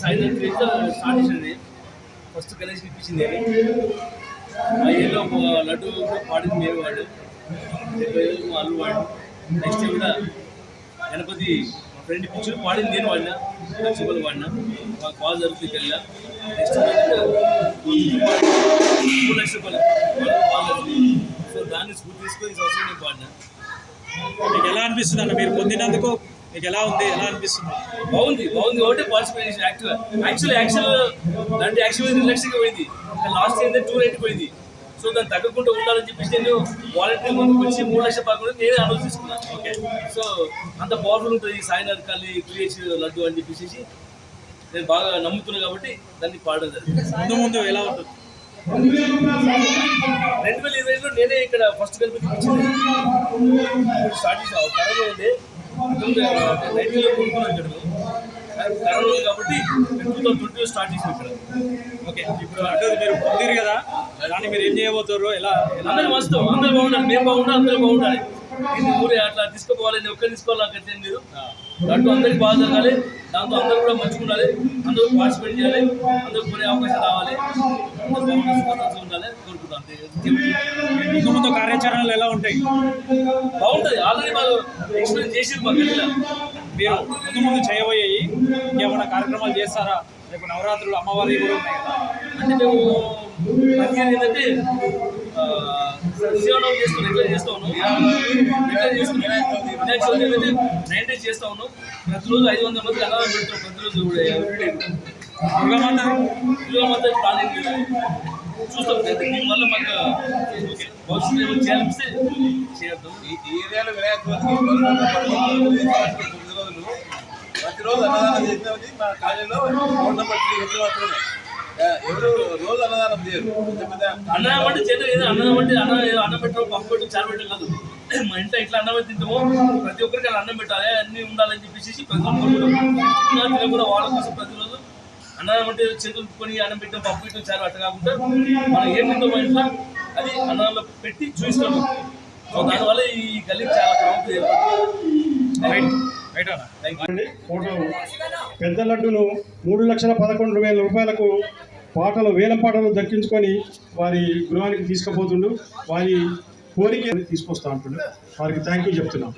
సాయంత్రం craze start చేసింది. First Ganesh ఇప్పించింది అని ఆ ఏలో లడ్డు పాడింది మేము వాడు 70 ఏళ్ళు అల్లు వాడు. నెక్స్ట్ కూడా గణపతి మా ఫ్రెండ్ ఇప్పించి పాడింది నేను వాడినా, లక్ష్మీపల్లి వాడినా, మాకు బాగా జరుగుతుంది వెళ్ళా. నెక్స్ట్ 3 లక్షల రూపాయలు బాగా జరుగుతుంది. సో దాన్ని స్ఫూర్తి తీసుకొని ఈ సంవత్సరం నేను పాడినా. మీకు ఎలా అనిపిస్తుంది అన్న మీరు పొందినందుకు? మీకు ఎలా ఉంది, ఎలా అనిపిస్తుంది? బాగుంది ఒకటే పార్టిసిపేషన్ యాక్చువల్ దాంట్లో యాక్చువల్ 2 లక్షలకి పోయింది. లాస్ట్ ఇయర్ 290 పోయింది. సో దాన్ని తగ్గకుండా ఉండాలని చెప్పేసి నేను వాలంటీర్ ముందుకు వచ్చి 3 లక్షల పాకుండా నేనే అనౌన్స్ చేసుకున్నాను. ఓకే, సో అంత పవర్ఫుల్ ఉంటుంది ఈ సాయి నరకాలి క్రియేట్ లడ్డు అని చెప్పేసి నేను బాగా నమ్ముతున్నాను కాబట్టి దాన్ని పాడడం జరిగింది. ముందు ఎలా ఉంటుంది? 2020లో నేనే ఇక్కడ ఫస్ట్ గణపతి ఇచ్చింది స్టార్ట్ చేసాను. కరోనా ఉంది, 19లో కొనుక్కున్నాను ఇక్కడ. కరోనా ఉంది కాబట్టి 2020లో స్టార్ట్ చేసాను ఇక్కడ. ఓకే, ఇప్పుడు అంటే మీరు పొందిరు కదా, దాన్ని మీరు ఏం చేయబోతారు? ఎలా అందరూ మస్తు, అందరూ బాగుండాలి, మేము బాగుండాలి, అందరూ బాగుండాలి. ఇది ఊరే అట్లా తీసుకుపోవాలి, నేను ఒక్కరు తీసుకోవాలి, నాకు అయితే లేదు. దాంట్లో అందరికీ బాగా జరగాలి, దాంతో అందరూ కూడా మంచిగా ఉండాలి, అందరూ పార్టిసిపేట్ చేయాలి, అందరూ కొనే అవకాశం రావాలి, అందరూ ఉండాలి కోరుకుంటాం. ముందు కార్యాచరణలు ఎలా ఉంటాయి? బాగుంటుంది, ఆల్రెడీ బాగా ఎక్స్పీరియన్స్ చేసి మా గల్లీలో. మీరు ముందు చేయబోయేవి ఇంకేమైనా కార్యక్రమాలు చేస్తారా? రేపు నవరాత్రులు అమ్మవారి కూడా ఉన్నాయి కదా, అంటే మేము ప్రతి ఏంటంటే శివనవమి చేస్తాం, రెగ్యులర్ చేస్తా ఉన్నాం. వినాయక చవితి అయితే 9 days చేస్తా ఉన్నాం. ప్రతిరోజు 500 మందికి అన్నదానం పెడతాం. ప్రతిరోజు కూడా దుర్గామాత ప్లానింగ్ చూస్తాం. దీనివల్ల మాకు భవిష్యత్తు ఏమైనా చేయాలనిపిస్తే చేద్దాం. ఈ ఏరియాలో వినాయక చవితికి ప్రతిరోజు అన్నదానం చేసినది మా కాలేజీలో రోడ్ నెంబర్ 3 మాత్రమే. ఎవరు రోజు అన్నదానం చేయరు. అన్నం అంటే చేద్దాం, ఏదో అన్నం అంటే అన్నం పెట్టడం, పప్పు పెట్టడం, చారు పెట్టడం కాదు. మా ఇంట్లో ఇట్లా అన్నం తింటామో ప్రతి ఒక్కరికి అలా అన్నం పెట్టాలి, అన్నీ ఉండాలని చెప్పేసి ప్రతి ఒక్కరు కూడా వాళ్ళ కోసం ప్రతిరోజు అన్నం అంటే చేతులు కొని అన్నం పెట్టడం, పప్పు పెట్టడం, చారు అట్లా కాకుండా మనం ఏం తింటాం మా ఇంట్లో అది అన్నంలో పెట్టి చూపిస్తాము. సో దానివల్ల ఈ గల్లీకి చాలా ప్రాముఖ్యత ఏర్పడుతుంది. ఫోటో పెద్ద లడ్డును 3,11,000 రూపాయలకు పాటలు వేలం పాటలు దక్కించుకొని వారి గృహానికి తీసుకుపోతుండు. వారి కోరిక తీసుకొస్తా అంటుండు. వారికి థ్యాంక్ యూ చెప్తున్నాం.